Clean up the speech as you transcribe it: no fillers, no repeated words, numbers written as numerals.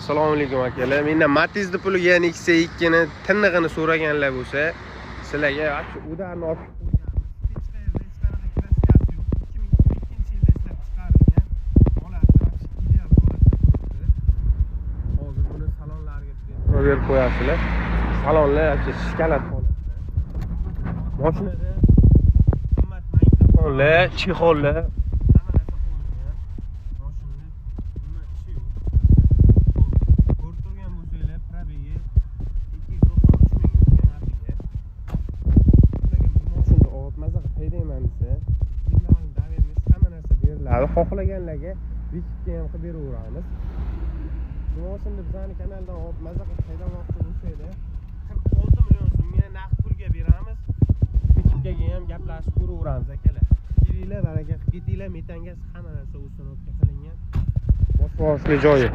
Assalomu alaykum akalar. Mendan Matiz'ni puliga X2 ni tinig'ini so'raganlar bo'lsa, sizlarga shu udarni olib berib qo'yasizlar. Salonlar yoki shikalat holatda. Mashinada qimmat magnitofonlar, chexollar xohlaganlarga vikitga ham qilib beraveramiz. Bu maoshinni bizning kanaldan olib maza qilib haydamoqchi bo'lsanglar 46 million so'mga naqd pulga beramiz. Vikitga ham gaplashib ko'raveramiz akalar. Kelinglar, baraka qilib ketinglar. Metangas hamma narsa ustanobga qilingan. Boshqa joyi.